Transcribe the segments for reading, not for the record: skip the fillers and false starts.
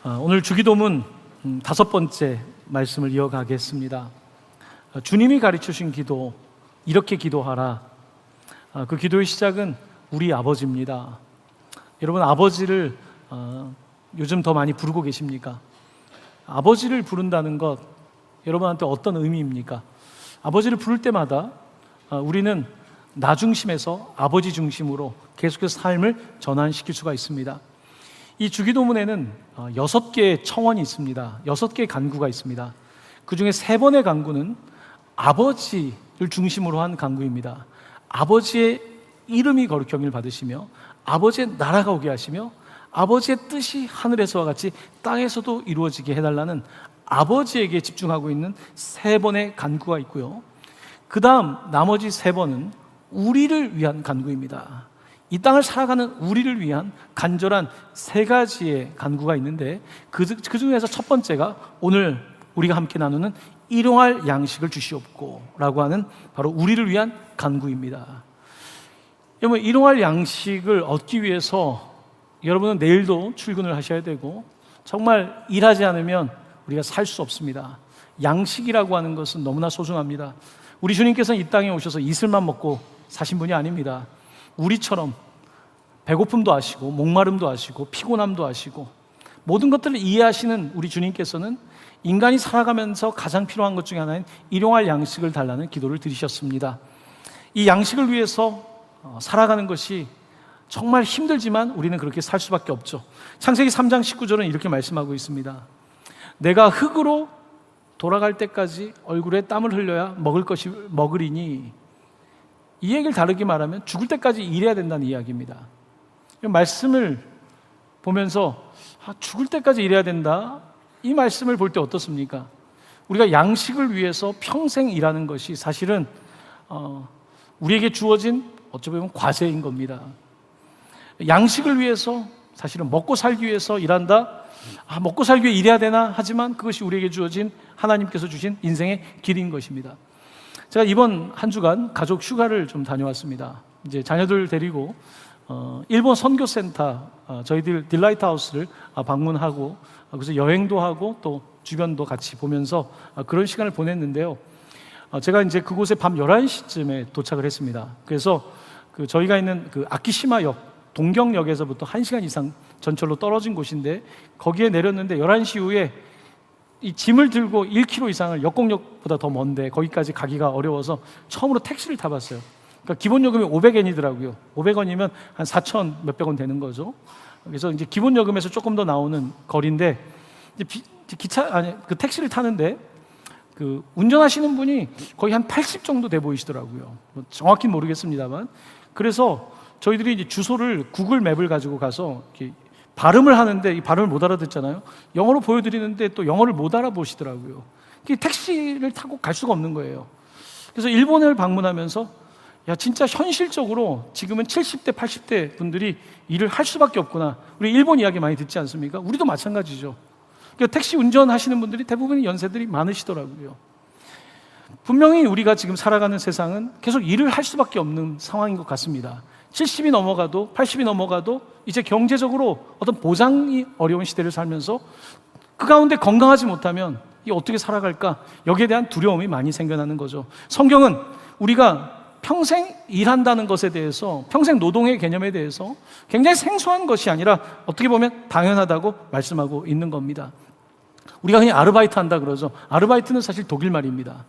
오늘 주기도문 5번째 말씀을 이어가겠습니다. 주님이 가르쳐주신 기도, 이렇게 기도하라. 그 기도의 시작은 우리 아버지입니다. 여러분, 아버지를 요즘 더 많이 부르고 계십니까? 아버지를 부른다는 것, 여러분한테 어떤 의미입니까? 아버지를 부를 때마다 우리는 나 중심에서 아버지 중심으로 계속해서 삶을 전환시킬 수가 있습니다. 이 주기도문에는 6개의 청원이 있습니다. 6개의 간구가 있습니다. 그 중에 3번의 간구는 아버지를 중심으로 한 간구입니다. 아버지의 이름이 거룩히 여김을 받으시며 아버지의 나라가 오게 하시며 아버지의 뜻이 하늘에서와 같이 땅에서도 이루어지게 해달라는 아버지에게 집중하고 있는 3번의 간구가 있고요. 그 다음 나머지 3번은 우리를 위한 간구입니다. 이 땅을 살아가는 우리를 위한 간절한 3가지의 간구가 있는데 그 중에서 첫 번째가 오늘 우리가 함께 나누는 일용할 양식을 주시옵고 라고 하는 바로 우리를 위한 간구입니다. 여러분, 일용할 양식을 얻기 위해서 여러분은 내일도 출근을 하셔야 되고 정말 일하지 않으면 우리가 살 수 없습니다. 양식이라고 하는 것은 너무나 소중합니다. 우리 주님께서는 이 땅에 오셔서 이슬만 먹고 사신 분이 아닙니다. 우리처럼 배고픔도 아시고 목마름도 아시고 피곤함도 아시고 모든 것들을 이해하시는 우리 주님께서는 인간이 살아가면서 가장 필요한 것 중에 하나인 일용할 양식을 달라는 기도를 드리셨습니다. 이 양식을 위해서 살아가는 것이 정말 힘들지만 우리는 그렇게 살 수밖에 없죠. 창세기 3장 19절은 이렇게 말씀하고 있습니다. 내가 흙으로 돌아갈 때까지 얼굴에 땀을 흘려야 먹을 것이 먹으리니, 이 얘기를 다르게 말하면 죽을 때까지 일해야 된다는 이야기입니다. 말씀을 보면서 죽을 때까지 일해야 된다, 이 말씀을 볼 때 어떻습니까? 우리가 양식을 위해서 평생 일하는 것이 사실은 우리에게 주어진 어찌 보면 과제인 겁니다. 양식을 위해서, 사실은 먹고 살기 위해서 일한다, 먹고 살기 위해 일해야 되나 하지만 그것이 우리에게 주어진 하나님께서 주신 인생의 길인 것입니다. 제가 이번 한 주간 가족 휴가를 좀 다녀왔습니다. 이제 자녀들 데리고 일본 선교센터, 저희들 딜라이트 하우스를 방문하고 그래서 여행도 하고 또 주변도 같이 보면서 그런 시간을 보냈는데요. 제가 이제 그곳에 밤 11시쯤에 도착을 했습니다. 그래서 저희가 있는 그 아키시마역, 동경역에서부터 1시간 이상 전철로 떨어진 곳인데 거기에 내렸는데 11시 이후에 이 짐을 들고 1km 이상을 역곡역보다 더 먼데 거기까지 가기가 어려워서 처음으로 택시를 타봤어요. 그러니까 기본 요금이 500엔이더라고요. 500원이면 한 4천 몇백 원 되는 거죠. 그래서 이제 기본 요금에서 조금 더 나오는 거리인데 이제 그 택시를 타는데 그 운전하시는 분이 거의 한 80 정도 돼 보이시더라고요. 뭐 정확히는 모르겠습니다만. 그래서 저희들이 이제 주소를 구글 맵을 가지고 가서 이렇게 발음을 하는데 이 발음을 못 알아듣잖아요. 영어로 보여드리는데 또 영어를 못 알아보시더라고요. 택시를 타고 갈 수가 없는 거예요. 그래서 일본을 방문하면서 진짜 현실적으로 지금은 70대, 80대 분들이 일을 할 수밖에 없구나. 우리 일본 이야기 많이 듣지 않습니까? 우리도 마찬가지죠. 그러니까 택시 운전하시는 분들이 대부분 연세들이 많으시더라고요. 분명히 우리가 지금 살아가는 세상은 계속 일을 할 수밖에 없는 상황인 것 같습니다. 70이 넘어가도 80이 넘어가도 이제 경제적으로 어떤 보장이 어려운 시대를 살면서 그 가운데 건강하지 못하면 어떻게 살아갈까? 여기에 대한 두려움이 많이 생겨나는 거죠. 성경은 우리가 평생 일한다는 것에 대해서, 평생 노동의 개념에 대해서 굉장히 생소한 것이 아니라 어떻게 보면 당연하다고 말씀하고 있는 겁니다. 우리가 그냥 아르바이트 한다 그러죠. 아르바이트는 사실 독일 말입니다.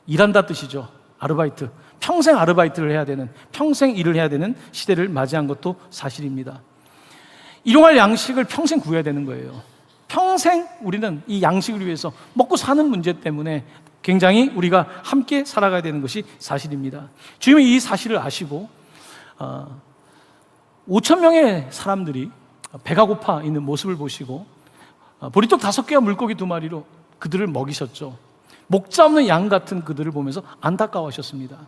일한다 뜻이죠. 아르바이트. 평생 아르바이트를 해야 되는, 평생 일을 해야 되는 시대를 맞이한 것도 사실입니다. 일용할 양식을 평생 구해야 되는 거예요. 평생 우리는 이 양식을 위해서 먹고 사는 문제 때문에 굉장히 우리가 함께 살아가야 되는 것이 사실입니다. 주님은 이 사실을 아시고 5천 명의 사람들이 배가 고파 있는 모습을 보시고 보리떡 5개와 물고기 2마리로 그들을 먹이셨죠. 목자 없는 양 같은 그들을 보면서 안타까워하셨습니다.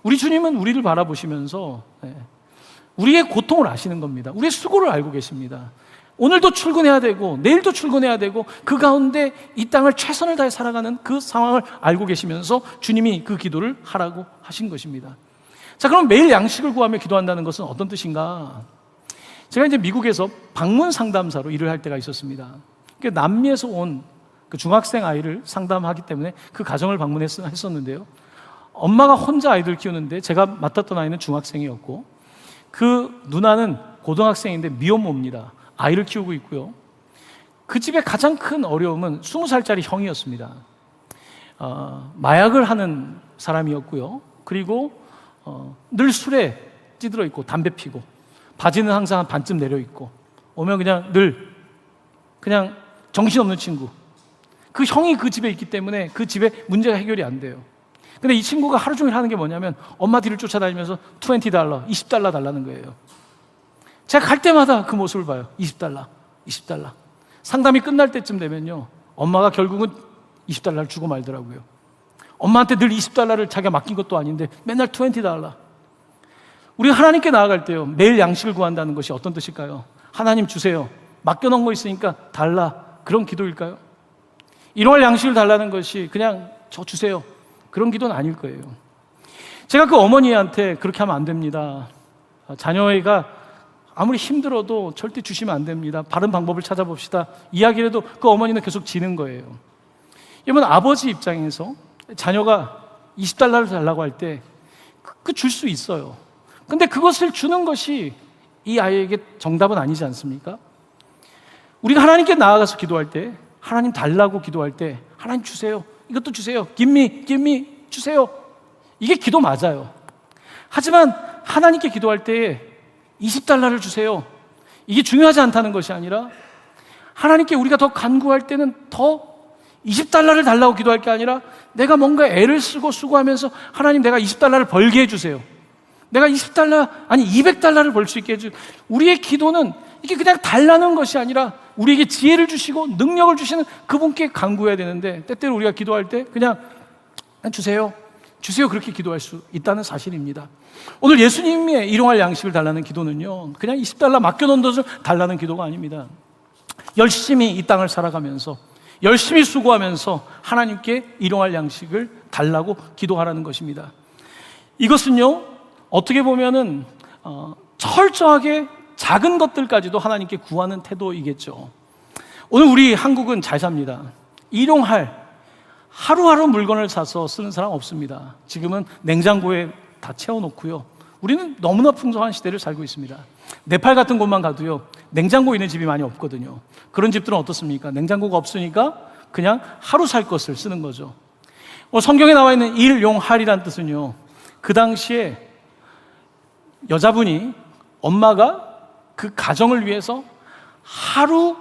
우리 주님은 우리를 바라보시면서 우리의 고통을 아시는 겁니다. 우리의 수고를 알고 계십니다. 오늘도 출근해야 되고 내일도 출근해야 되고 그 가운데 이 땅을 최선을 다해 살아가는 그 상황을 알고 계시면서 주님이 그 기도를 하라고 하신 것입니다. 자, 그럼 매일 양식을 구하며 기도한다는 것은 어떤 뜻인가? 제가 이제 미국에서 방문 상담사로 일을 할 때가 있었습니다. 남미에서 온 그 중학생 아이를 상담하기 때문에 그 가정을 방문했었는데요. 엄마가 혼자 아이들 키우는데 제가 맡았던 아이는 중학생이었고 그 누나는 고등학생인데 미혼모입니다. 아이를 키우고 있고요. 그 집의 가장 큰 어려움은 20살짜리 형이었습니다. 마약을 하는 사람이었고요. 그리고 늘 술에 찌들어 있고 담배 피고 바지는 항상 한 반쯤 내려 있고 오면 그냥 정신없는 친구. 그 형이 그 집에 있기 때문에 그 집에 문제가 해결이 안 돼요. 근데 이 친구가 하루 종일 하는 게 뭐냐면 엄마 뒤를 쫓아다니면서 $20, $20 달라는 거예요. 제가 갈 때마다 그 모습을 봐요. $20. 상담이 끝날 때쯤 되면요, 엄마가 결국은 $20를 주고 말더라고요. 엄마한테 늘 $20를 자기가 맡긴 것도 아닌데 맨날 $20. 우리가 하나님께 나아갈 때요, 매일 양식을 구한다는 것이 어떤 뜻일까요? 하나님 주세요. 맡겨놓은 거 있으니까 달라. 그런 기도일까요? 일용할 양식을 달라는 것이 그냥 저 주세요. 그런 기도는 아닐 거예요. 제가 그 어머니한테 그렇게 하면 안 됩니다. 자녀가 아무리 힘들어도 절대 주시면 안 됩니다. 바른 방법을 찾아봅시다. 이야기를 해도 그 어머니는 계속 지는 거예요. 여러분, 아버지 입장에서 자녀가 $20를 달라고 할 때 그 줄 수 있어요. 근데 그것을 주는 것이 이 아이에게 정답은 아니지 않습니까? 우리가 하나님께 나아가서 기도할 때, 하나님 달라고 기도할 때 하나님 주세요. 이것도 주세요. give me 주세요. 이게 기도 맞아요. 하지만 하나님께 기도할 때에 $20를 주세요. 이게 중요하지 않다는 것이 아니라 하나님께 우리가 더 간구할 때는 더 $20를 달라고 기도할 게 아니라 내가 뭔가 애를 쓰고 수고하면서 하나님 내가 $20를 벌게 해주세요. 내가 $20 아니 $200를 벌 수 있게 해주세요. 우리의 기도는 이게 그냥 달라는 것이 아니라 우리에게 지혜를 주시고 능력을 주시는 그분께 간구해야 되는데 때때로 우리가 기도할 때 그냥 주세요 그렇게 기도할 수 있다는 사실입니다. 오늘 예수님의 일용할 양식을 달라는 기도는요, 그냥 $20 맡겨놓은 것을 달라는 기도가 아닙니다. 열심히 이 땅을 살아가면서 열심히 수고하면서 하나님께 일용할 양식을 달라고 기도하라는 것입니다. 이것은요, 어떻게 보면은 철저하게 작은 것들까지도 하나님께 구하는 태도이겠죠. 오늘 우리 한국은 잘 삽니다. 일용할 하루하루 물건을 사서 쓰는 사람 없습니다. 지금은 냉장고에 다 채워놓고요. 우리는 너무나 풍성한 시대를 살고 있습니다. 네팔 같은 곳만 가도요, 냉장고 있는 집이 많이 없거든요. 그런 집들은 어떻습니까? 냉장고가 없으니까 그냥 하루 살 것을 쓰는 거죠. 성경에 나와 있는 일용할이란 뜻은요, 그 당시에 여자분이, 엄마가 그 가정을 위해서 하루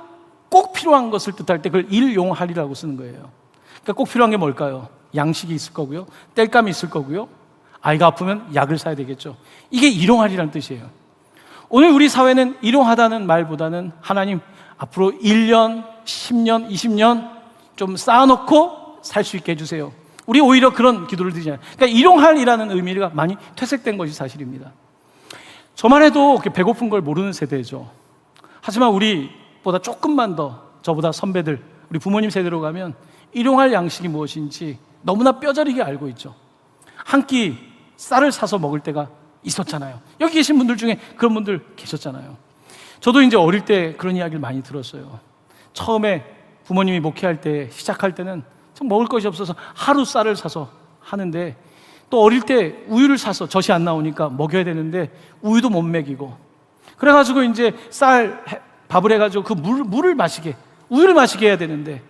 꼭 필요한 것을 뜻할 때 그걸 일용할이라고 쓰는 거예요. 그러니까 꼭 필요한 게 뭘까요? 양식이 있을 거고요, 땔감이 있을 거고요, 아이가 아프면 약을 사야 되겠죠. 이게 일용할이라는 뜻이에요. 오늘 우리 사회는 일용하다는 말보다는 하나님 앞으로 1년, 10년, 20년 좀 쌓아놓고 살 수 있게 해주세요. 우리 오히려 그런 기도를 드리잖아요. 그러니까 일용할이라는 의미가 많이 퇴색된 것이 사실입니다. 저만 해도 배고픈 걸 모르는 세대죠. 하지만 우리보다 조금만 더, 저보다 선배들, 우리 부모님 세대로 가면 일용할 양식이 무엇인지 너무나 뼈저리게 알고 있죠. 한 끼 쌀을 사서 먹을 때가 있었잖아요. 여기 계신 분들 중에 그런 분들 계셨잖아요. 저도 이제 어릴 때 그런 이야기를 많이 들었어요. 처음에 부모님이 목회할 때, 시작할 때는 좀 먹을 것이 없어서 하루 쌀을 사서 하는데, 또 어릴 때 우유를 사서 젖이 안 나오니까 먹여야 되는데 우유도 못 먹이고, 그래가지고 이제 밥을 해가지고 그 물을 마시게, 우유를 마시게 해야 되는데,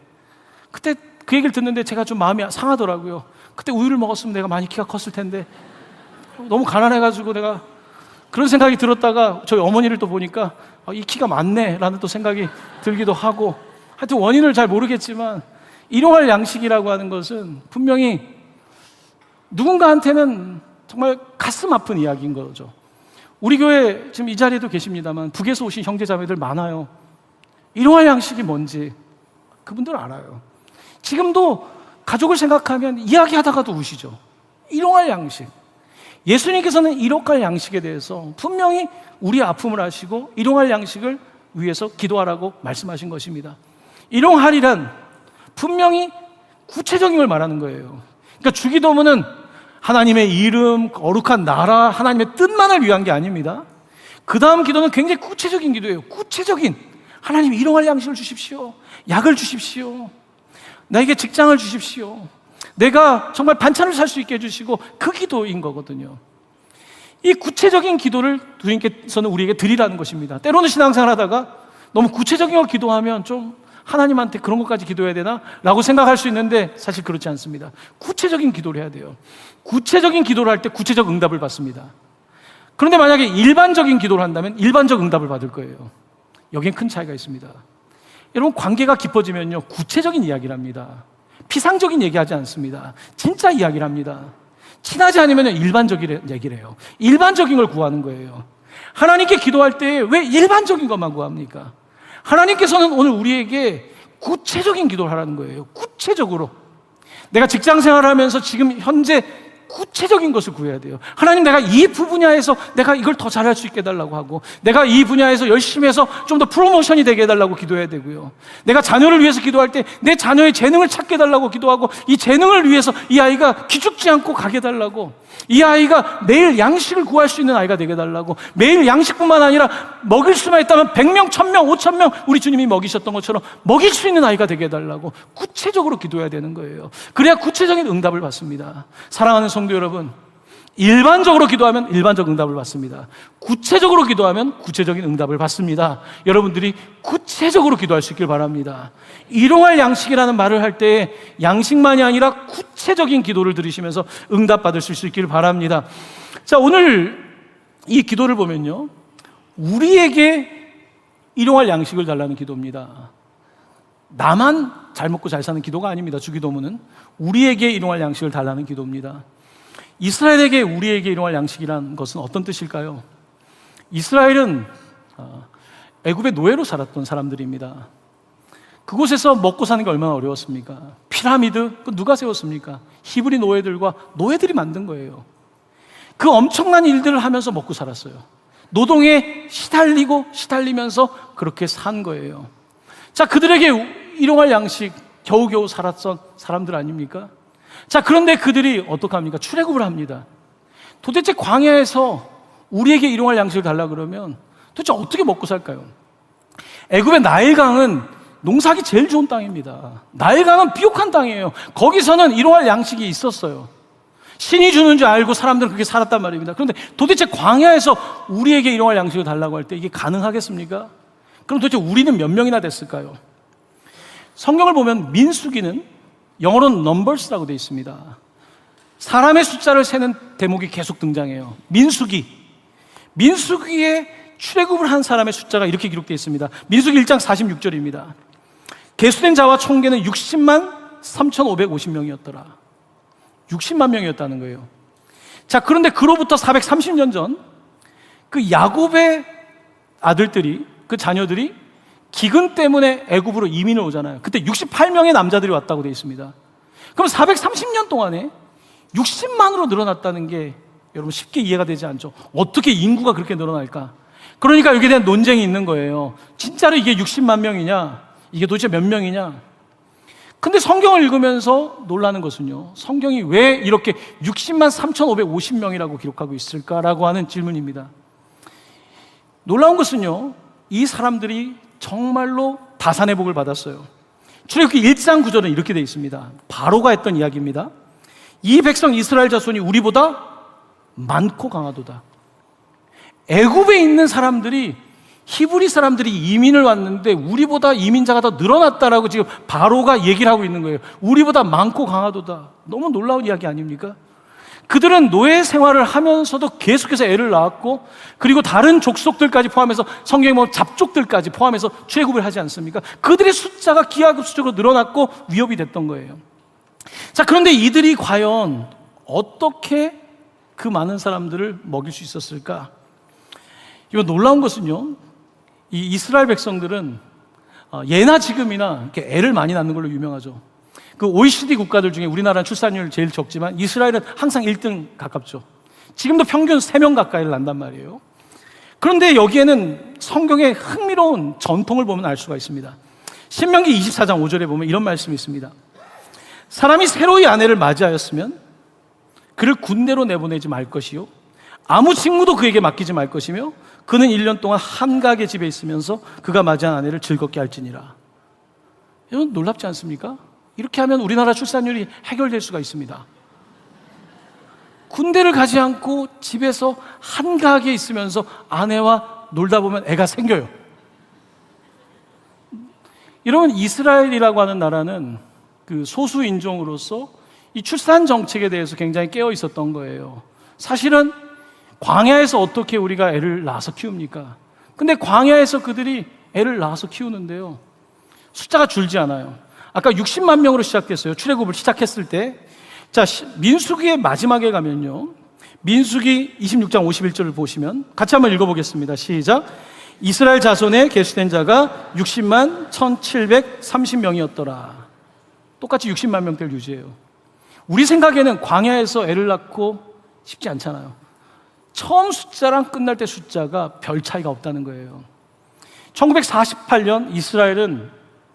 그때 그 얘기를 듣는데 제가 좀 마음이 상하더라고요. 그때 우유를 먹었으면 내가 많이 키가 컸을 텐데 너무 가난해가지고 내가 그런 생각이 들었다가 저희 어머니를 또 보니까 이 키가 많네 라는 또 생각이 들기도 하고, 하여튼 원인을 잘 모르겠지만 일용할 양식이라고 하는 것은 분명히 누군가한테는 정말 가슴 아픈 이야기인 거죠. 우리 교회 지금 이 자리에도 계십니다만 북에서 오신 형제자매들 많아요. 일용할 양식이 뭔지 그분들 알아요. 지금도 가족을 생각하면 이야기하다가도 우시죠. 일용할 양식. 예수님께서는 일용할 양식에 대해서 분명히 우리의 아픔을 아시고 일용할 양식을 위해서 기도하라고 말씀하신 것입니다. 일용할이란 분명히 구체적인 걸 말하는 거예요. 그러니까 주기도문은 하나님의 이름, 거룩한 나라, 하나님의 뜻만을 위한 게 아닙니다. 그 다음 기도는 굉장히 구체적인 기도예요. 구체적인 하나님 일용할 양식을 주십시오. 약을 주십시오. 나에게 직장을 주십시오. 내가 정말 반찬을 살 수 있게 해주시고, 그 기도인 거거든요. 이 구체적인 기도를 주님께서는 우리에게 드리라는 것입니다. 때로는 신앙생활 하다가 너무 구체적인 걸 기도하면 좀 하나님한테 그런 것까지 기도해야 되나? 라고 생각할 수 있는데 사실 그렇지 않습니다. 구체적인 기도를 해야 돼요. 구체적인 기도를 할 때 구체적 응답을 받습니다. 그런데 만약에 일반적인 기도를 한다면 일반적 응답을 받을 거예요. 여기엔 큰 차이가 있습니다. 여러분, 관계가 깊어지면요, 구체적인 이야기를 합니다. 피상적인 얘기하지 않습니다. 진짜 이야기를 합니다. 친하지 않으면 일반적인 얘기를 해요. 일반적인 걸 구하는 거예요. 하나님께 기도할 때 왜 일반적인 것만 구합니까? 하나님께서는 오늘 우리에게 구체적인 기도를 하라는 거예요. 구체적으로. 내가 직장 생활을 하면서 지금 현재 구체적인 것을 구해야 돼요. 하나님, 내가 이 분야에서 내가 이걸 더 잘할 수 있게 해달라고 하고, 내가 이 분야에서 열심히 해서 좀 더 프로모션이 되게 해달라고 기도해야 되고요. 내가 자녀를 위해서 기도할 때 내 자녀의 재능을 찾게 해달라고 기도하고, 이 재능을 위해서 이 아이가 기죽지 않고 가게 해달라고, 이 아이가 매일 양식을 구할 수 있는 아이가 되게 해달라고, 매일 양식뿐만 아니라 먹일 수만 있다면 100명, 1000명, 5000명 우리 주님이 먹이셨던 것처럼 먹일 수 있는 아이가 되게 해달라고 구체적으로 기도해야 되는 거예요. 그래야 구체적인 응답을 받습니다. 사랑하는 성도 여러분, 일반적으로 기도하면 일반적 응답을 받습니다. 구체적으로 기도하면 구체적인 응답을 받습니다. 여러분들이 구체적으로 기도할 수 있길 바랍니다. 일용할 양식이라는 말을 할 때 양식만이 아니라 구체적인 기도를 들으시면서 응답 받으실 수 있길 바랍니다. 자, 오늘 이 기도를 보면요, 우리에게 일용할 양식을 달라는 기도입니다. 나만 잘 먹고 잘 사는 기도가 아닙니다. 주기도문은 우리에게 일용할 양식을 달라는 기도입니다. 이스라엘에게 우리에게 일용할 양식이란 것은 어떤 뜻일까요? 이스라엘은 애굽의 노예로 살았던 사람들입니다. 그곳에서 먹고 사는 게 얼마나 어려웠습니까? 피라미드, 그 누가 세웠습니까? 히브리 노예들과 노예들이 만든 거예요. 그 엄청난 일들을 하면서 먹고 살았어요. 노동에 시달리면서 그렇게 산 거예요. 자, 그들에게 일용할 양식 겨우겨우 살았던 사람들 아닙니까? 자, 그런데 그들이 어떡합니까? 출애굽을 합니다. 도대체 광야에서 우리에게 일용할 양식을 달라 그러면 도대체 어떻게 먹고 살까요? 애굽의 나일강은 농사하기 제일 좋은 땅입니다. 나일강은 비옥한 땅이에요. 거기서는 일용할 양식이 있었어요. 신이 주는 줄 알고 사람들은 그렇게 살았단 말입니다. 그런데 도대체 광야에서 우리에게 일용할 양식을 달라고 할 때 이게 가능하겠습니까? 그럼 도대체 우리는 몇 명이나 됐을까요? 성경을 보면 민수기는 영어로는 numbers라고 되어 있습니다. 사람의 숫자를 세는 대목이 계속 등장해요. 민수기에 출애굽을 한 사람의 숫자가 이렇게 기록되어 있습니다. 민수기 1장 46절입니다. 계수된 자와 총계는 60만 3,550명이었더라. 60만 명이었다는 거예요. 자, 그런데 그로부터 430년 전 그 야곱의 아들들이, 그 자녀들이 기근 때문에 애굽으로 이민을 오잖아요. 그때 68명의 남자들이 왔다고 되어 있습니다. 그럼 430년 동안에 60만으로 늘어났다는 게 여러분 쉽게 이해가 되지 않죠? 어떻게 인구가 그렇게 늘어날까? 그러니까 여기에 대한 논쟁이 있는 거예요. 진짜로 이게 60만 명이냐? 이게 도대체 몇 명이냐? 근데 성경을 읽으면서 놀라는 것은요, 성경이 왜 이렇게 60만 3,550명이라고 기록하고 있을까라고 하는 질문입니다. 놀라운 것은요, 이 사람들이 정말로 다산의 복을 받았어요. 출애굽기 1장 9절은 이렇게 되어 있습니다. 바로가 했던 이야기입니다. 이 백성 이스라엘 자손이 우리보다 많고 강하도다. 애굽에 있는 사람들이, 히브리 사람들이 이민을 왔는데 우리보다 이민자가 더 늘어났다라고 지금 바로가 얘기를 하고 있는 거예요. 우리보다 많고 강하도다. 너무 놀라운 이야기 아닙니까? 그들은 노예 생활을 하면서도 계속해서 애를 낳았고, 그리고 다른 족속들까지 포함해서 성경에 뭐 잡족들까지 포함해서 출애굽을 하지 않습니까? 그들의 숫자가 기하급수적으로 늘어났고 위협이 됐던 거예요. 자, 그런데 이들이 과연 어떻게 그 많은 사람들을 먹일 수 있었을까? 이거 놀라운 것은요, 이 이스라엘 백성들은 예나 지금이나 이렇게 애를 많이 낳는 걸로 유명하죠. 그 OECD 국가들 중에 우리나라는 출산율 제일 적지만 이스라엘은 항상 1등 가깝죠. 지금도 평균 3명 가까이를 낳는단 말이에요. 그런데 여기에는 성경의 흥미로운 전통을 보면 알 수가 있습니다. 신명기 24장 5절에 보면 이런 말씀이 있습니다. 사람이 새로이 아내를 맞이하였으면 그를 군대로 내보내지 말 것이요, 아무 직무도 그에게 맡기지 말 것이며 그는 1년 동안 한 가게 집에 있으면서 그가 맞이한 아내를 즐겁게 할지니라. 이건 놀랍지 않습니까? 이렇게 하면 우리나라 출산율이 해결될 수가 있습니다. 군대를 가지 않고 집에서 한 가게에 있으면서 아내와 놀다 보면 애가 생겨요. 이러면 이스라엘이라고 하는 나라는 그 소수 인종으로서 이 출산 정책에 대해서 굉장히 깨어 있었던 거예요. 사실은 광야에서 어떻게 우리가 애를 낳아서 키웁니까? 근데 광야에서 그들이 애를 낳아서 키우는데요, 숫자가 줄지 않아요. 아까 60만 명으로 시작됐어요. 출애굽을 시작했을 때. 자, 민수기의 마지막에 가면요, 민수기 26장 51절을 보시면 같이 한번 읽어보겠습니다. 시작. 이스라엘 자손에 계수된 자가 60만 1730명이었더라. 똑같이 60만 명대를 유지해요. 우리 생각에는 광야에서 애를 낳고 쉽지 않잖아요. 처음 숫자랑 끝날 때 숫자가 별 차이가 없다는 거예요. 1948년 이스라엘은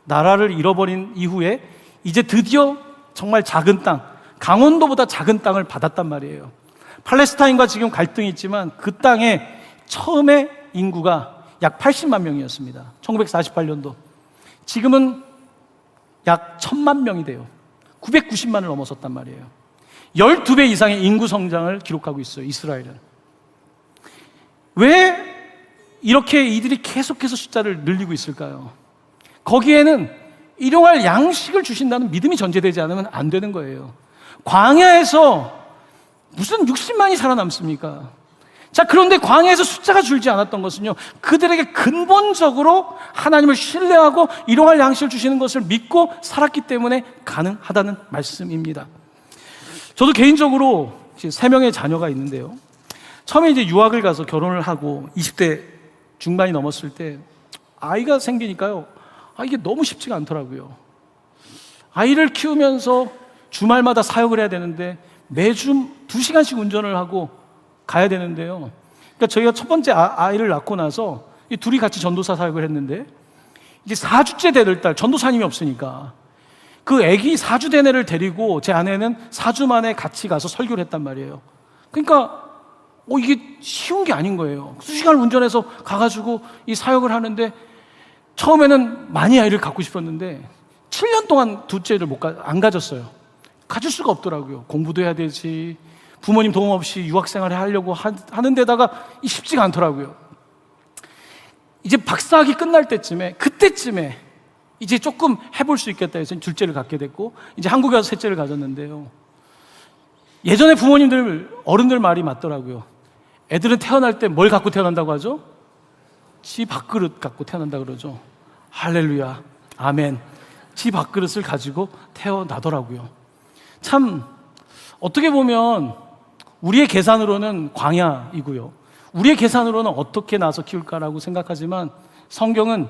나라를 잃어버린 이후에 이제 드디어 정말 작은 땅, 강원도보다 작은 땅을 받았단 말이에요. 팔레스타인과 지금 갈등이 있지만 그 땅에 처음에 인구가 약 80만 명이었습니다. 1948년도. 지금은 약 1000만 명이 돼요. 990만을 넘어섰단 말이에요. 12배 이상의 인구 성장을 기록하고 있어요, 이스라엘은. 왜 이렇게 이들이 계속해서 숫자를 늘리고 있을까요? 거기에는 일용할 양식을 주신다는 믿음이 전제되지 않으면 안 되는 거예요. 광야에서 무슨 60만이 살아남습니까? 자, 그런데 광야에서 숫자가 줄지 않았던 것은요, 그들에게 근본적으로 하나님을 신뢰하고 일용할 양식을 주시는 것을 믿고 살았기 때문에 가능하다는 말씀입니다. 저도 개인적으로 3명의 자녀가 있는데요, 처음에 이제 유학을 가서 결혼을 하고 20대 중반이 넘었을 때 아이가 생기니까요, 이게 너무 쉽지가 않더라고요. 아이를 키우면서 주말마다 사역을 해야 되는데 매주 2시간씩 운전을 하고 가야 되는데요. 그러니까 저희가 첫 번째 아이를 낳고 나서 이 둘이 같이 전도사 사역을 했는데, 이제 4주째 되는 딸, 전도사님이 없으니까 그 아기 4주 된 애를 데리고 제 아내는 4주 만에 같이 가서 설교를 했단 말이에요. 그러니까 이게 쉬운 게 아닌 거예요. 수시간을 운전해서 가가지고 이 사역을 하는데, 처음에는 많이 아이를 갖고 싶었는데 7년 동안 둘째를 안 가졌어요. 가질 수가 없더라고요. 공부도 해야 되지, 부모님 도움 없이 유학생활을 하려고 하는 데다가 쉽지가 않더라고요. 이제 박사학위 끝날 때쯤에, 그때쯤에 이제 조금 해볼 수 있겠다 해서 둘째를 갖게 됐고, 이제 한국에 와서 셋째를 가졌는데요, 예전에 부모님들, 어른들 말이 맞더라고요. 애들은 태어날 때 뭘 갖고 태어난다고 하죠? 지 밥그릇 갖고 태어난다 그러죠. 할렐루야, 아멘. 지 밥그릇을 가지고 태어나더라고요. 참, 어떻게 보면 우리의 계산으로는 광야이고요, 우리의 계산으로는 어떻게 낳아서 키울까라고 생각하지만, 성경은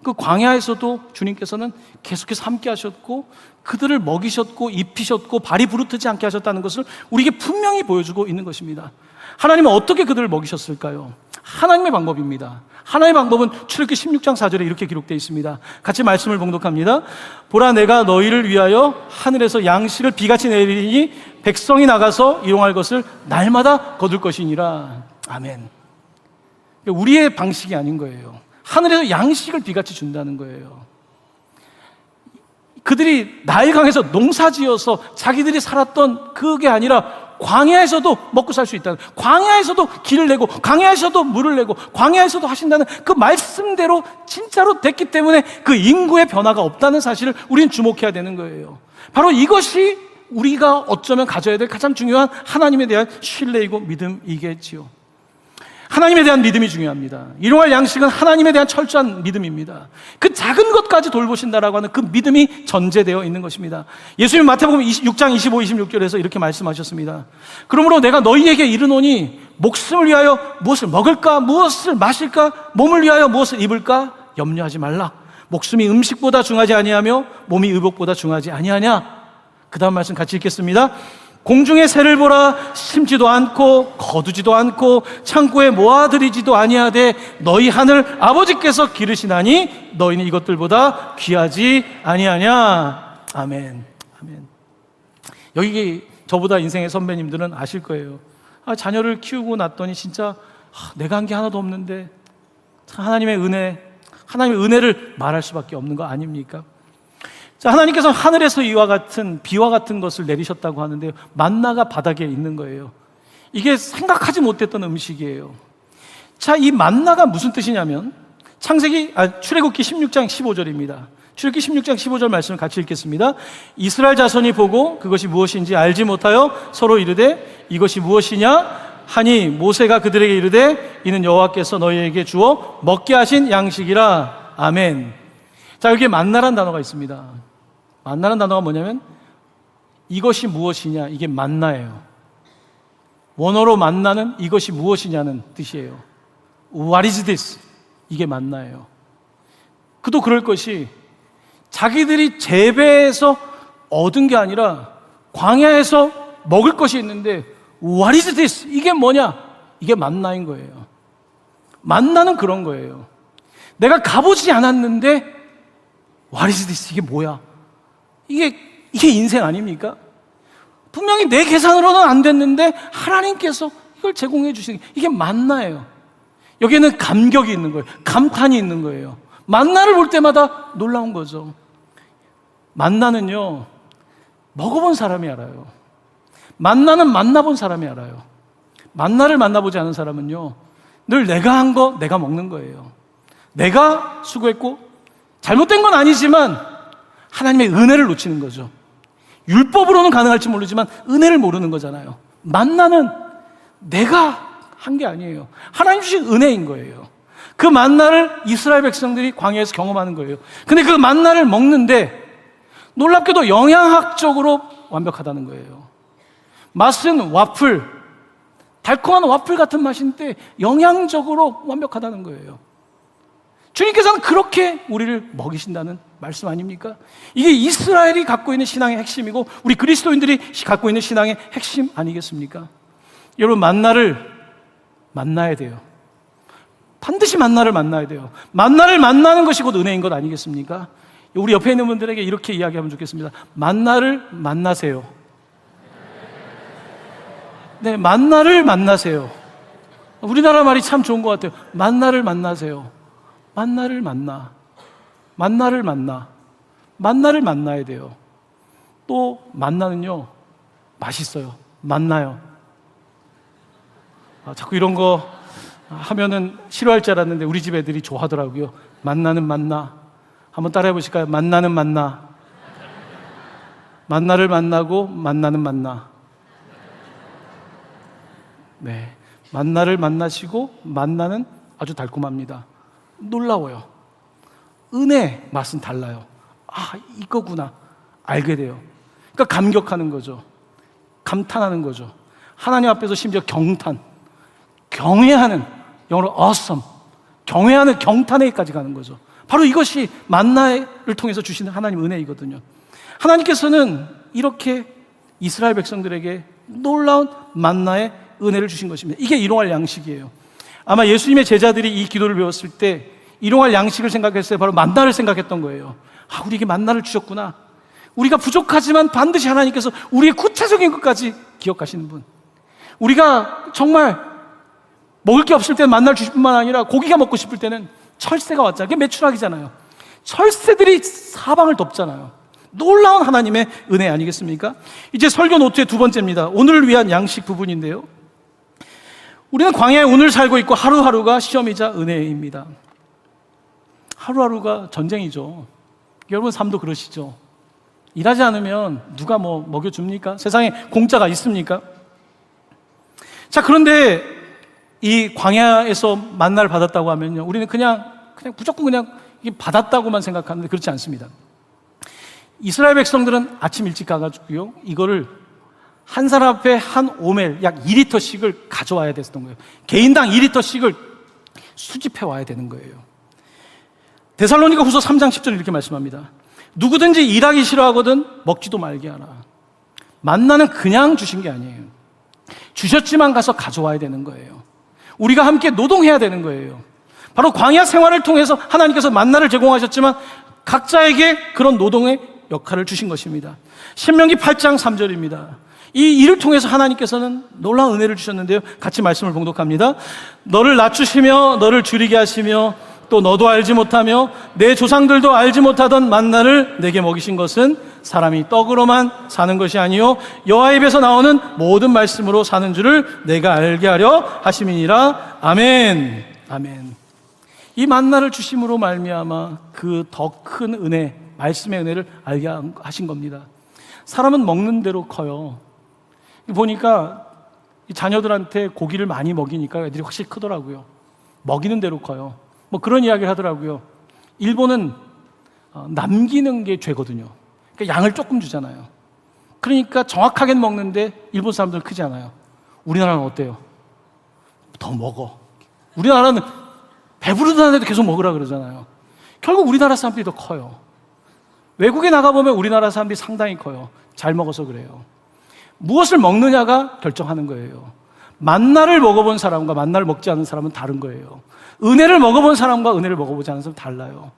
그 광야에서도 주님께서는 계속해서 함께 하셨고 그들을 먹이셨고 입히셨고 발이 부르트지 않게 하셨다는 것을 우리에게 분명히 보여주고 있는 것입니다. 하나님은 어떻게 그들을 먹이셨을까요? 하나님의 방법입니다. 하나님의 방법은 출애굽기 16장 4절에 이렇게 기록되어 있습니다. 같이 말씀을 봉독합니다. 보라, 내가 너희를 위하여 하늘에서 양식을 비같이 내리니 백성이 나가서 일용할 것을 날마다 거둘 것이니라. 아멘. 우리의 방식이 아닌 거예요. 하늘에서 양식을 비같이 준다는 거예요. 그들이 나일강에서 농사지어서 자기들이 살았던 그게 아니라 광야에서도 먹고 살 수 있다는, 광야에서도 길을 내고 광야에서도 물을 내고 광야에서도 하신다는 그 말씀대로 진짜로 됐기 때문에 그 인구의 변화가 없다는 사실을 우리는 주목해야 되는 거예요. 바로 이것이 우리가 어쩌면 가져야 될 가장 중요한 하나님에 대한 신뢰이고 믿음이겠지요. 하나님에 대한 믿음이 중요합니다. 일용할 양식은 하나님에 대한 철저한 믿음입니다. 그 작은 것까지 돌보신다라고 하는 그 믿음이 전제되어 있는 것입니다. 예수님 마태복음 6장 25, 26절에서 이렇게 말씀하셨습니다. 그러므로 내가 너희에게 이르노니 목숨을 위하여 무엇을 먹을까, 무엇을 마실까, 몸을 위하여 무엇을 입을까 염려하지 말라. 목숨이 음식보다 중하지 아니하며 몸이 의복보다 중하지 아니하냐. 그 다음 말씀 같이 읽겠습니다. 공중의 새를 보라, 심지도 않고 거두지도 않고 창고에 모아들이지도 아니하되 너희 하늘 아버지께서 기르시나니 너희는 이것들보다 귀하지 아니하냐. 아멘. 아멘. 여기 저보다 인생의 선배님들은 아실 거예요. 자녀를 키우고 났더니 진짜 내가 한 게 하나도 없는데 하나님의 은혜를 말할 수밖에 없는 거 아닙니까? 자, 하나님께서 하늘에서 이와 같은 비와 같은 것을 내리셨다고 하는데요, 만나가 바닥에 있는 거예요. 이게 생각하지 못했던 음식이에요. 자, 이 만나가 무슨 뜻이냐면 출애굽기 16장 15절입니다. 출애굽기 16장 15절 말씀을 같이 읽겠습니다. 이스라엘 자손이 보고 그것이 무엇인지 알지 못하여 서로 이르되 이것이 무엇이냐 하니 모세가 그들에게 이르되 이는 여호와께서 너희에게 주어 먹게 하신 양식이라. 아멘. 자, 여기에 만나란 단어가 있습니다. 만나란 단어가 뭐냐면 이것이 무엇이냐, 이게 만나예요. 원어로 만나는 이것이 무엇이냐는 뜻이에요. What is this? 이게 만나예요. 그도 그럴 것이 자기들이 재배해서 얻은 게 아니라 광야에서 먹을 것이 있는데 What is this? 이게 뭐냐? 이게 만나인 거예요. 만나는 그런 거예요. 내가 가보지 않았는데 What is this? 이게 뭐야? 이게 인생 아닙니까? 분명히 내 계산으로는 안 됐는데 하나님께서 이걸 제공해 주시는 이게 만나예요. 여기에는 감격이 있는 거예요. 감탄이 있는 거예요. 만나를 볼 때마다 놀라운 거죠. 만나는요, 먹어본 사람이 알아요. 만나는 만나본 사람이 알아요. 만나를 만나보지 않은 사람은요, 늘 내가 한 거 내가 먹는 거예요. 내가 수고했고 잘못된 건 아니지만 하나님의 은혜를 놓치는 거죠. 율법으로는 가능할지 모르지만 은혜를 모르는 거잖아요. 만나는 내가 한 게 아니에요. 하나님 주신 은혜인 거예요. 그 만나를 이스라엘 백성들이 광야에서 경험하는 거예요. 근데 그 만나를 먹는데 놀랍게도 영양학적으로 완벽하다는 거예요. 맛은 와플, 달콤한 와플 같은 맛인데 영양적으로 완벽하다는 거예요. 주님께서는 그렇게 우리를 먹이신다는 말씀 아닙니까? 이게 이스라엘이 갖고 있는 신앙의 핵심이고 우리 그리스도인들이 갖고 있는 신앙의 핵심 아니겠습니까? 여러분, 만나를 만나야 돼요. 반드시 만나를 만나야 돼요. 만나를 만나는 것이 곧 은혜인 것 아니겠습니까? 우리 옆에 있는 분들에게 이렇게 이야기하면 좋겠습니다. 만나를 만나세요. 네, 만나를 만나세요. 우리나라 말이 참 좋은 것 같아요. 만나를 만나세요. 만나를 만나. 만나를 만나. 만나를 만나야 돼요. 또 만나는요, 맛있어요. 만나요. 자꾸 이런 거 하면은 싫어할 줄 알았는데 우리 집 애들이 좋아하더라고요. 만나는 만나. 한번 따라해 보실까요? 만나는 만나. 만나를 만나고 만나는 만나. 네, 만나를 만나시고 만나는 아주 달콤합니다. 놀라워요. 은혜 맛은 달라요. 이거구나 알게 돼요. 그러니까 감격하는 거죠. 감탄하는 거죠. 하나님 앞에서 심지어 경외하는, 영어로 awesome, 경외하는 경탄에까지 가는 거죠. 바로 이것이 만나를 통해서 주시는 하나님 은혜이거든요. 하나님께서는 이렇게 이스라엘 백성들에게 놀라운 만나의 은혜를 주신 것입니다. 이게 일용할 양식이에요. 아마 예수님의 제자들이 이 기도를 배웠을 때 일용할 양식을 생각했을 때 바로 만나를 생각했던 거예요. 우리에게 만나를 주셨구나. 우리가 부족하지만 반드시 하나님께서 우리의 구체적인 것까지 기억하시는 분. 우리가 정말 먹을 게 없을 때는 만나를 주실 뿐만 아니라 고기가 먹고 싶을 때는 철새가 왔잖아요. 그게 메추라기잖아요. 철새들이 사방을 덮잖아요. 놀라운 하나님의 은혜 아니겠습니까? 이제 설교 노트의 두 번째입니다. 오늘을 위한 양식 부분인데요, 우리는 광야에 오늘 살고 있고 하루하루가 시험이자 은혜입니다. 하루하루가 전쟁이죠. 여러분 삶도 그러시죠? 일하지 않으면 누가 먹여줍니까? 세상에 공짜가 있습니까? 자, 그런데 이 광야에서 만나를 받았다고 하면요, 우리는 그냥 무조건 그냥 받았다고만 생각하는데 그렇지 않습니다. 이스라엘 백성들은 아침 일찍 가가지고요, 이거를 한 사람 앞에 한 오멜, 약 2리터씩을 가져와야 됐던 거예요. 개인당 2리터씩을 수집해 와야 되는 거예요. 데살로니가 후서 3장 10절 이렇게 말씀합니다. 누구든지 일하기 싫어하거든 먹지도 말게 하라. 만나는 그냥 주신 게 아니에요. 주셨지만 가서 가져와야 되는 거예요. 우리가 함께 노동해야 되는 거예요. 바로 광야 생활을 통해서 하나님께서 만나를 제공하셨지만 각자에게 그런 노동의 역할을 주신 것입니다. 신명기 8장 3절입니다. 이 일을 통해서 하나님께서는 놀라운 은혜를 주셨는데요. 같이 말씀을 봉독합니다. 너를 낮추시며 너를 줄이게 하시며 또 너도 알지 못하며 내 조상들도 알지 못하던 만나를 내게 먹이신 것은 사람이 떡으로만 사는 것이 아니요 여호와 입에서 나오는 모든 말씀으로 사는 줄을 내가 알게 하려 하심이니라. 아멘. 아멘. 이 만나를 주심으로 말미암아 그 더 큰 은혜, 말씀의 은혜를 알게 하신 겁니다. 사람은 먹는 대로 커요. 보니까 자녀들한테 고기를 많이 먹이니까 애들이 확실히 크더라고요. 먹이는 대로 커요. 뭐 그런 이야기를 하더라고요. 일본은 남기는 게 죄거든요. 그러니까 양을 조금 주잖아요. 그러니까 정확하게 먹는데 일본 사람들은 크지 않아요. 우리나라는 어때요? 더 먹어. 우리나라는 배부르다는데도 계속 먹으라 그러잖아요. 결국 우리나라 사람들이 더 커요. 외국에 나가보면 우리나라 사람들이 상당히 커요. 잘 먹어서 그래요. 무엇을 먹느냐가 결정하는 거예요. 만나를 먹어본 사람과 만나를 먹지 않은 사람은 다른 거예요. 은혜를 먹어본 사람과 은혜를 먹어보지 않은 사람은 달라요.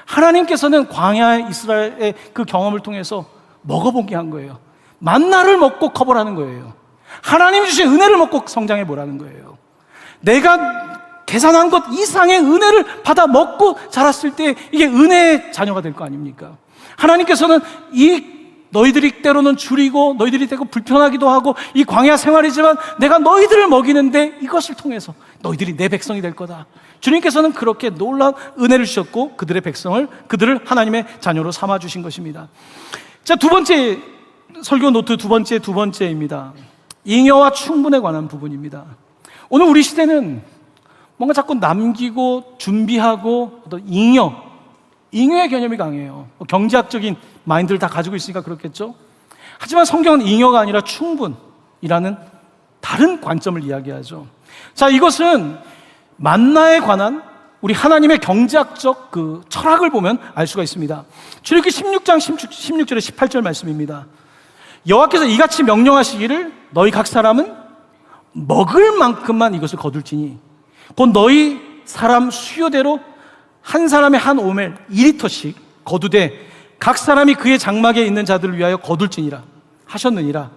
하나님께서는 광야의 이스라엘의 그 경험을 통해서 먹어보게 한 거예요. 만나를 먹고 커버라는 거예요. 하나님 주신 은혜를 먹고 성장해 보라는 거예요. 내가 계산한 것 이상의 은혜를 받아 먹고 자랐을 때 이게 은혜의 자녀가 될 거 아닙니까? 하나님께서는 너희들이 때로는 줄이고 너희들이 되고 불편하기도 하고 이 광야 생활이지만 내가 너희들을 먹이는데 이것을 통해서 너희들이 내 백성이 될 거다. 주님께서는 그렇게 놀라운 은혜를 주셨고 그들을 하나님의 자녀로 삼아주신 것입니다. 자, 두 번째 설교 노트 두 번째입니다. 잉여와 충분에 관한 부분입니다. 오늘 우리 시대는 뭔가 자꾸 남기고 준비하고 어떤 잉여의 개념이 강해요. 경제학적인 마인드를 다 가지고 있으니까 그렇겠죠. 하지만 성경은 잉여가 아니라 충분이라는 다른 관점을 이야기하죠. 자, 이것은 만나에 관한 우리 하나님의 경제학적 그 철학을 보면 알 수가 있습니다. 출애굽기 16장 16절에 18절 말씀입니다. 여호와께서 이같이 명령하시기를 너희 각 사람은 먹을 만큼만 이것을 거둘지니 곧 너희 사람 수요대로 한 사람의 한 오멜 2리터씩 거두되 각 사람이 그의 장막에 있는 자들을 위하여 거둘지니라 하셨느니라.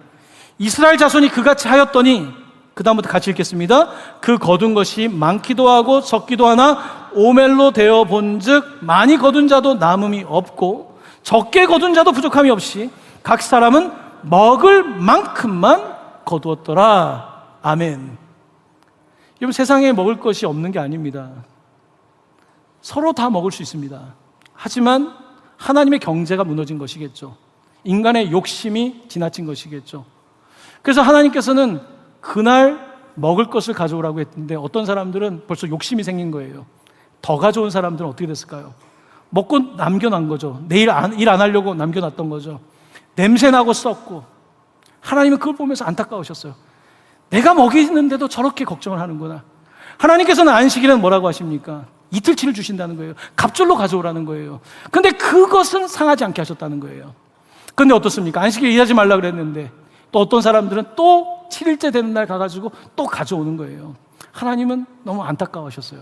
이스라엘 자손이 그같이 하였더니 그 다음부터 같이 읽겠습니다. 그 거둔 것이 많기도 하고 적기도 하나 오멜로 되어 본즉 많이 거둔 자도 남음이 없고 적게 거둔 자도 부족함이 없이 각 사람은 먹을 만큼만 거두었더라. 아멘. 여러분, 세상에 먹을 것이 없는 게 아닙니다. 서로 다 먹을 수 있습니다. 하지만 하나님의 경제가 무너진 것이겠죠. 인간의 욕심이 지나친 것이겠죠. 그래서 하나님께서는 그날 먹을 것을 가져오라고 했는데 어떤 사람들은 벌써 욕심이 생긴 거예요. 더 가져온 사람들은 어떻게 됐을까요? 먹고 남겨놓은 거죠. 내일 일 안 하려고 남겨놨던 거죠. 냄새나고 썩고. 하나님은 그걸 보면서 안타까우셨어요. 내가 먹이는데도 저렇게 걱정을 하는구나. 하나님께서는 안식일은 뭐라고 하십니까? 이틀치를 주신다는 거예요. 갑절로 가져오라는 거예요. 근데 그것은 상하지 않게 하셨다는 거예요. 근데 어떻습니까? 안식일 일하지 말라 그랬는데 또 어떤 사람들은 또 7일째 되는 날 가가지고 또 가져오는 거예요. 하나님은 너무 안타까워하셨어요.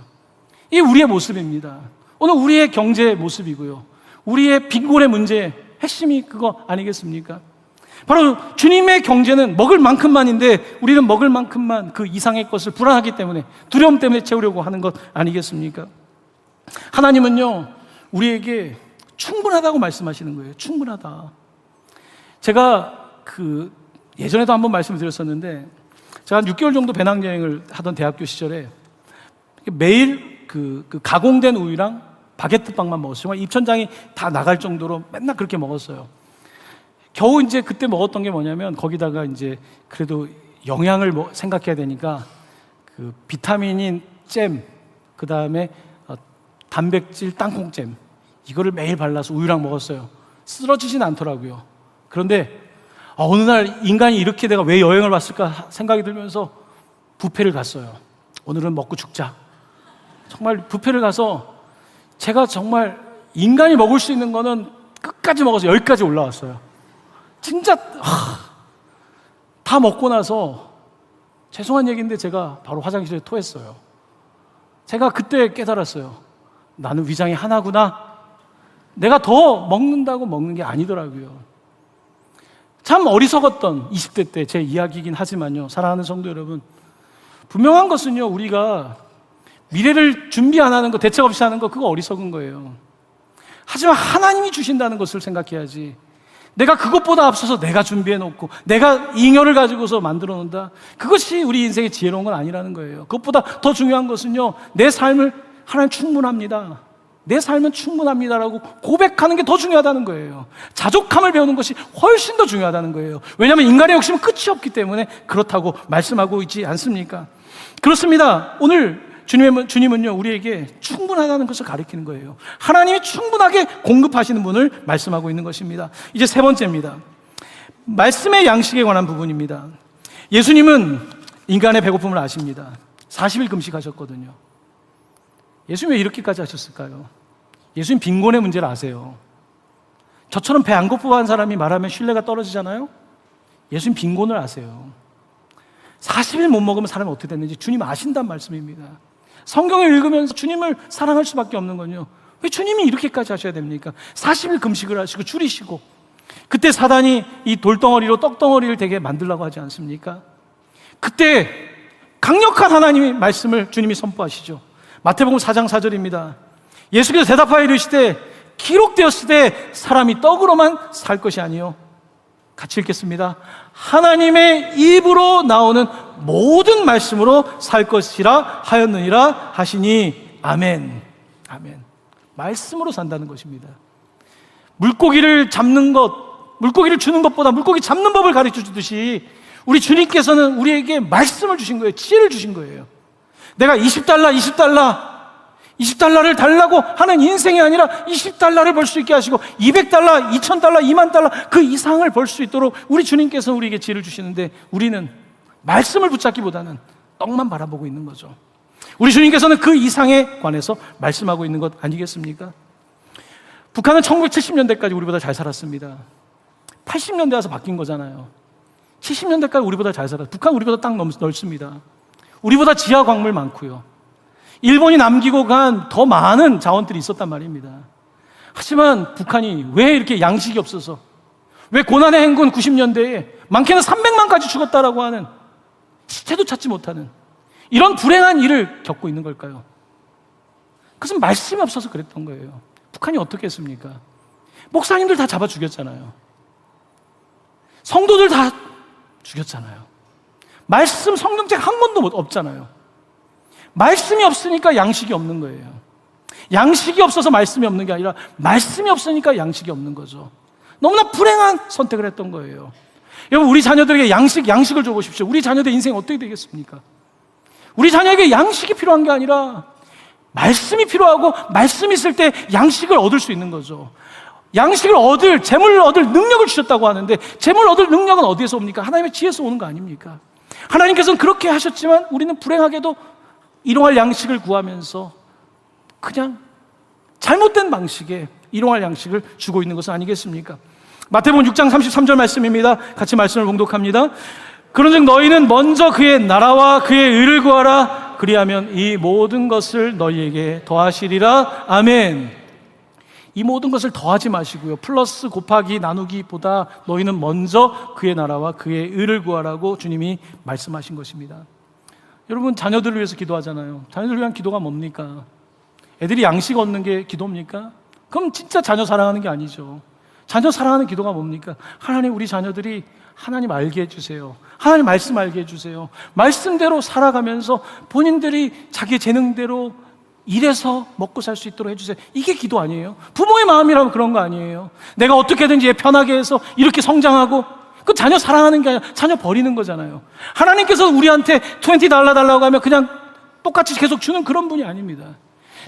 이게 우리의 모습입니다. 오늘 우리의 경제의 모습이고요. 우리의 빈곤의 문제의 핵심이 그거 아니겠습니까? 바로 주님의 경제는 먹을 만큼만인데 우리는 먹을 만큼만 그 이상의 것을 불안하기 때문에 두려움 때문에 채우려고 하는 것 아니겠습니까? 하나님은요 우리에게 충분하다고 말씀하시는 거예요. 충분하다. 제가 예전에도 한번 말씀을 드렸었는데 제가 한 6개월 정도 배낭여행을 하던 대학교 시절에 매일 그 가공된 우유랑 바게트 빵만 먹었어요. 정말 입천장이 다 나갈 정도로 맨날 그렇게 먹었어요. 겨우 이제 그때 먹었던 게 뭐냐면 거기다가 이제 그래도 영양을 생각해야 되니까 그 비타민인 잼, 그 다음에 단백질 땅콩잼 이거를 매일 발라서 우유랑 먹었어요. 쓰러지진 않더라고요. 그런데 어느 날 인간이 이렇게 내가 왜 여행을 왔을까 생각이 들면서 뷔페를 갔어요. 오늘은 먹고 죽자. 정말 뷔페를 가서 제가 정말 인간이 먹을 수 있는 거는 끝까지 먹어서 여기까지 올라왔어요. 진짜 다 먹고 나서 죄송한 얘기인데 제가 바로 화장실에 토했어요. 제가 그때 깨달았어요. 나는 위장이 하나구나. 내가 더 먹는다고 먹는 게 아니더라고요. 참 어리석었던 20대 때 제 이야기이긴 하지만요, 사랑하는 성도 여러분, 분명한 것은요, 우리가 미래를 준비 안 하는 거, 대책 없이 하는 거, 그거 어리석은 거예요. 하지만 하나님이 주신다는 것을 생각해야지, 내가 그것보다 앞서서 내가 준비해 놓고 내가 잉여를 가지고서 만들어 놓는다, 그것이 우리 인생의 지혜로운 건 아니라는 거예요. 그것보다 더 중요한 것은요, 내 삶을 하나님 충분합니다, 내 삶은 충분합니다라고 고백하는 게 더 중요하다는 거예요. 자족함을 배우는 것이 훨씬 더 중요하다는 거예요. 왜냐하면 인간의 욕심은 끝이 없기 때문에 그렇다고 말씀하고 있지 않습니까? 그렇습니다. 오늘 주님은요, 우리에게 충분하다는 것을 가리키는 거예요. 하나님이 충분하게 공급하시는 분을 말씀하고 있는 것입니다. 이제 세 번째입니다. 말씀의 양식에 관한 부분입니다. 예수님은 인간의 배고픔을 아십니다. 40일 금식하셨거든요. 예수님 왜 이렇게까지 하셨을까요? 예수님 빈곤의 문제를 아세요. 저처럼 배 안 고프한 사람이 말하면 신뢰가 떨어지잖아요. 예수님 빈곤을 아세요. 40일 못 먹으면 사람이 어떻게 됐는지 주님 아신단 말씀입니다. 성경을 읽으면서 주님을 사랑할 수밖에 없는 건요, 왜 주님이 이렇게까지 하셔야 됩니까? 40일 금식을 하시고 줄이시고, 그때 사단이 이 돌덩어리로 떡덩어리를 되게 만들려고 하지 않습니까? 그때 강력한 하나님의 말씀을 주님이 선포하시죠. 마태복음 4장 4절입니다. 예수께서 대답하여 이르시되 기록되었을 때 사람이 떡으로만 살 것이 아니요, 같이 읽겠습니다. 하나님의 입으로 나오는 모든 말씀으로 살 것이라 하였느니라 하시니. 아멘. 아멘. 말씀으로 산다는 것입니다. 물고기를 잡는 것, 물고기를 주는 것보다 물고기 잡는 법을 가르쳐 주듯이 우리 주님께서는 우리에게 말씀을 주신 거예요. 지혜를 주신 거예요. 내가 20달러를 달라고 하는 인생이 아니라 20달러를 벌 수 있게 하시고 200달러, 2000달러, 2만 달러 그 이상을 벌 수 있도록 우리 주님께서 우리에게 지혜를 주시는데, 우리는 말씀을 붙잡기보다는 떡만 바라보고 있는 거죠. 우리 주님께서는 그 이상에 관해서 말씀하고 있는 것 아니겠습니까? 북한은 1970년대까지 우리보다 잘 살았습니다. 80년대 와서 바뀐 거잖아요. 70년대까지 우리보다 잘 살았어요. 북한 우리보다 땅 넓습니다. 우리보다 지하 광물 많고요. 일본이 남기고 간 더 많은 자원들이 있었단 말입니다. 하지만 북한이 왜 이렇게 양식이 없어서, 왜 고난의 행군 90년대에 많게는 300만까지 죽었다라고 하는, 시체도 찾지 못하는 이런 불행한 일을 겪고 있는 걸까요? 그것은 말씀이 없어서 그랬던 거예요. 북한이 어떻게 했습니까? 목사님들 다 잡아 죽였잖아요. 성도들 다 죽였잖아요. 말씀 성경책 한 권도 없잖아요. 말씀이 없으니까 양식이 없는 거예요. 양식이 없어서 말씀이 없는 게 아니라 말씀이 없으니까 양식이 없는 거죠. 너무나 불행한 선택을 했던 거예요. 여러분, 우리 자녀들에게 양식을 줘보십시오. 우리 자녀들 인생 어떻게 되겠습니까? 우리 자녀에게 양식이 필요한 게 아니라 말씀이 필요하고, 말씀이 있을 때 양식을 얻을 수 있는 거죠. 양식을 재물을 얻을 능력을 주셨다고 하는데, 재물을 얻을 능력은 어디에서 옵니까? 하나님의 지혜에서 오는 거 아닙니까? 하나님께서는 그렇게 하셨지만 우리는 불행하게도 일용할 양식을 구하면서 그냥 잘못된 방식의 일용할 양식을 주고 있는 것은 아니겠습니까? 마태복음 6장 33절 말씀입니다. 같이 말씀을 봉독합니다. 그런즉 너희는 먼저 그의 나라와 그의 의를 구하라. 그리하면 이 모든 것을 너희에게 더하시리라. 아멘. 이 모든 것을 더하지 마시고요, 플러스 곱하기 나누기보다 너희는 먼저 그의 나라와 그의 의를 구하라고 주님이 말씀하신 것입니다. 여러분, 자녀들을 위해서 기도하잖아요. 자녀들을 위한 기도가 뭡니까? 애들이 양식 얻는 게 기도입니까? 그럼 진짜 자녀 사랑하는 게 아니죠. 자녀 사랑하는 기도가 뭡니까? 하나님, 우리 자녀들이 하나님 알게 해주세요. 하나님 말씀 알게 해주세요. 말씀대로 살아가면서 본인들이 자기 재능대로 일해서 먹고 살 수 있도록 해주세요. 이게 기도 아니에요? 부모의 마음이라면 그런 거 아니에요? 내가 어떻게든지 얘 편하게 해서 이렇게 성장하고, 그 자녀 사랑하는 게 아니라 자녀 버리는 거잖아요. 하나님께서 우리한테 $20 달라고 하면 그냥 똑같이 계속 주는 그런 분이 아닙니다.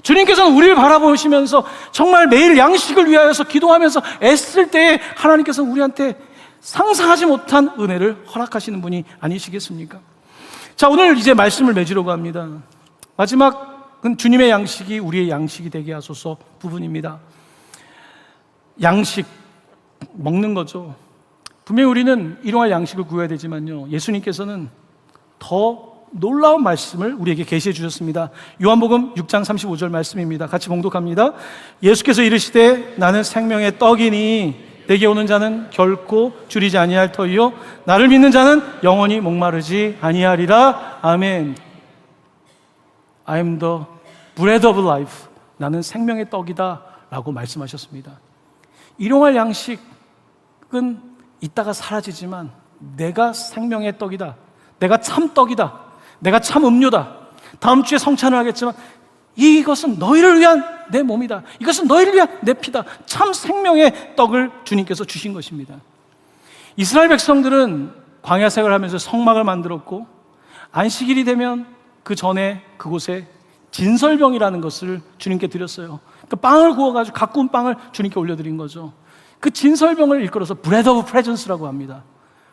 주님께서는 우리를 바라보시면서 정말 매일 양식을 위하여서 기도하면서 애쓸 때에 하나님께서는 우리한테 상상하지 못한 은혜를 허락하시는 분이 아니시겠습니까? 자, 오늘 이제 말씀을 맺으려고 합니다. 마지막은 주님의 양식이 우리의 양식이 되게 하소서 부분입니다. 양식, 먹는 거죠. 분명히 우리는 일용할 양식을 구해야 되지만요, 예수님께서는 더 놀라운 말씀을 우리에게 계시해 주셨습니다. 요한복음 6장 35절 말씀입니다. 같이 봉독합니다. 예수께서 이르시되 나는 생명의 떡이니 내게 오는 자는 결코 줄이지 아니할 터이요 나를 믿는 자는 영원히 목마르지 아니하리라. 아멘. I am the bread of life. 나는 생명의 떡이다 라고 말씀하셨습니다. 일용할 양식은 있다가 사라지지만 내가 생명의 떡이다, 내가 참 떡이다, 내가 참 음료다. 다음 주에 성찬을 하겠지만 이것은 너희를 위한 내 몸이다, 이것은 너희를 위한 내 피다. 참 생명의 떡을 주님께서 주신 것입니다. 이스라엘 백성들은 광야 생활을 하면서 성막을 만들었고 안식일이 되면 그 전에 그곳에 진설병이라는 것을 주님께 드렸어요. 그 빵을 구워가지고 각 구운 빵을 주님께 올려드린 거죠. 그 진설병을 일컬어서 Bread of Presence라고 합니다.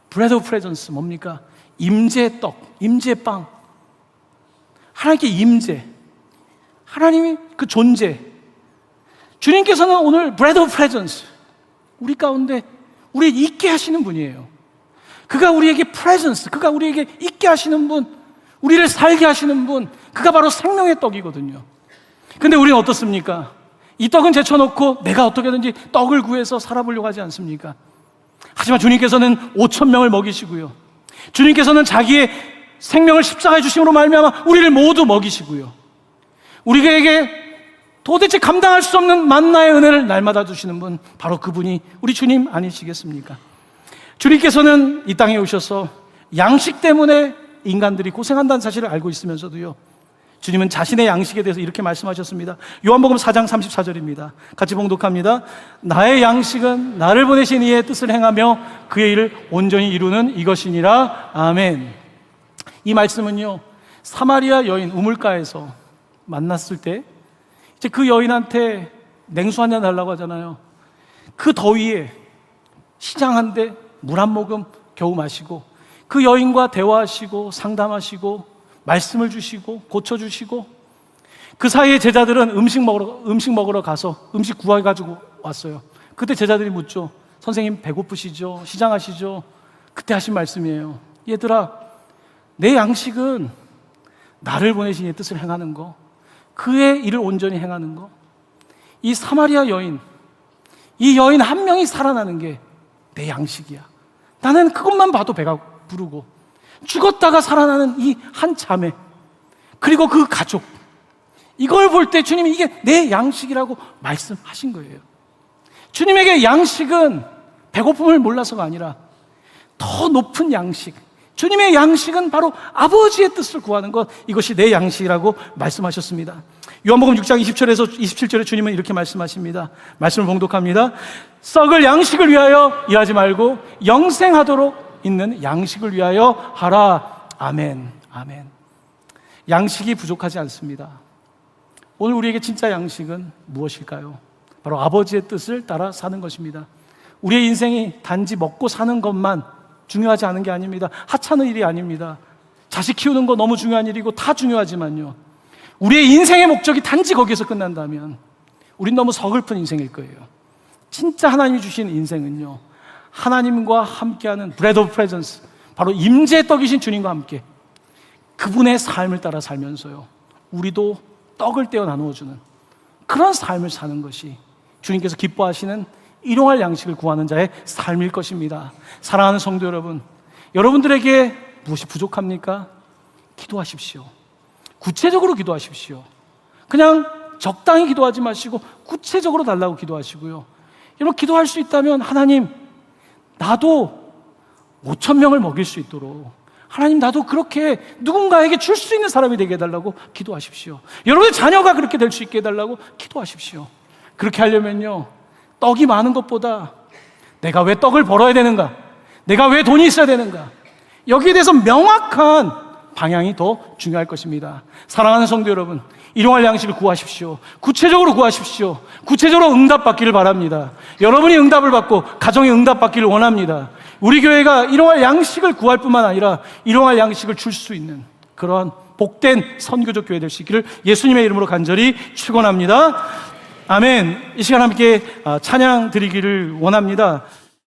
Bread of Presence 뭡니까? 임재의 떡, 임재의 빵. 하나님께 임재, 하나님이 그 존재. 주님께서는 오늘 Bread of Presence, 우리 가운데 우리 있게 하시는 분이에요. 그가 우리에게 Presence, 그가 우리에게 있게 하시는 분, 우리를 살게 하시는 분, 그가 바로 생명의 떡이거든요. 근데 우리는 어떻습니까? 이 떡은 제쳐놓고 내가 어떻게든지 떡을 구해서 살아보려고 하지 않습니까? 하지만 주님께서는 5,000명을 먹이시고요, 주님께서는 자기의 생명을 십자가에 주심으로 말미암아 우리를 모두 먹이시고요, 우리에게 도대체 감당할 수 없는 만나의 은혜를 날마다 주시는 분, 바로 그분이 우리 주님 아니시겠습니까? 주님께서는 이 땅에 오셔서 양식 때문에 인간들이 고생한다는 사실을 알고 있으면서도요, 주님은 자신의 양식에 대해서 이렇게 말씀하셨습니다. 요한복음 4장 34절입니다. 같이 봉독합니다. 나의 양식은 나를 보내신 이의 뜻을 행하며 그의 일을 온전히 이루는 이것이니라. 아멘. 이 말씀은요, 사마리아 여인 우물가에서 만났을 때 이제 그 여인한테 냉수 한 잔 달라고 하잖아요. 그 더위에 시장한데 물 한 모금 겨우 마시고 그 여인과 대화하시고 상담하시고 말씀을 주시고 고쳐주시고, 그 사이에 제자들은 음식 먹으러 가서 음식 구해가지고 왔어요. 그때 제자들이 묻죠. 선생님 배고프시죠? 시장하시죠? 그때 하신 말씀이에요. 얘들아, 내 양식은 나를 보내신 이의 뜻을 행하는 거, 그의 일을 온전히 행하는 거. 이 사마리아 여인, 이 여인 한 명이 살아나는 게 내 양식이야. 나는 그것만 봐도 배가 부르고, 죽었다가 살아나는 이 한 자매, 그리고 그 가족, 이걸 볼 때 주님이 이게 내 양식이라고 말씀하신 거예요. 주님에게 양식은 배고픔을 몰라서가 아니라 더 높은 양식, 주님의 양식은 바로 아버지의 뜻을 구하는 것, 이것이 내 양식이라고 말씀하셨습니다. 요한복음 6장 20절에서 27절에 주님은 이렇게 말씀하십니다. 말씀을 봉독합니다. 썩을 양식을 위하여 일하지 말고 영생하도록 있는 양식을 위하여 하라. 아멘. 아멘. 양식이 부족하지 않습니다. 오늘 우리에게 진짜 양식은 무엇일까요? 바로 아버지의 뜻을 따라 사는 것입니다. 우리의 인생이 단지 먹고 사는 것만 중요하지 않은 게 아닙니다. 하찮은 일이 아닙니다. 자식 키우는 거 너무 중요한 일이고 다 중요하지만요, 우리의 인생의 목적이 단지 거기에서 끝난다면 우린 너무 서글픈 인생일 거예요. 진짜 하나님이 주신 인생은요, 하나님과 함께하는 Bread of Presence, 바로 임재의 떡이신 주님과 함께 그분의 삶을 따라 살면서요, 우리도 떡을 떼어 나누어주는 그런 삶을 사는 것이 주님께서 기뻐하시는 일용할 양식을 구하는 자의 삶일 것입니다. 사랑하는 성도 여러분, 여러분들에게 무엇이 부족합니까? 기도하십시오. 구체적으로 기도하십시오. 그냥 적당히 기도하지 마시고 구체적으로 달라고 기도하시고요. 여러분, 기도할 수 있다면 하나님, 나도 5,000명을 먹일 수 있도록, 하나님, 나도 그렇게 누군가에게 줄 수 있는 사람이 되게 해달라고 기도하십시오. 여러분의 자녀가 그렇게 될 수 있게 해달라고 기도하십시오. 그렇게 하려면요, 떡이 많은 것보다 내가 왜 떡을 벌어야 되는가, 내가 왜 돈이 있어야 되는가, 여기에 대해서 명확한 방향이 더 중요할 것입니다. 사랑하는 성도 여러분, 일용할 양식을 구하십시오. 구체적으로 구하십시오. 구체적으로 응답받기를 바랍니다. 여러분이 응답을 받고 가정이 응답받기를 원합니다. 우리 교회가 일용할 양식을 구할 뿐만 아니라 일용할 양식을 줄 수 있는 그러한 복된 선교적 교회 될 수 있기를 예수님의 이름으로 간절히 축원합니다. 아멘. 이 시간 함께 찬양 드리기를 원합니다.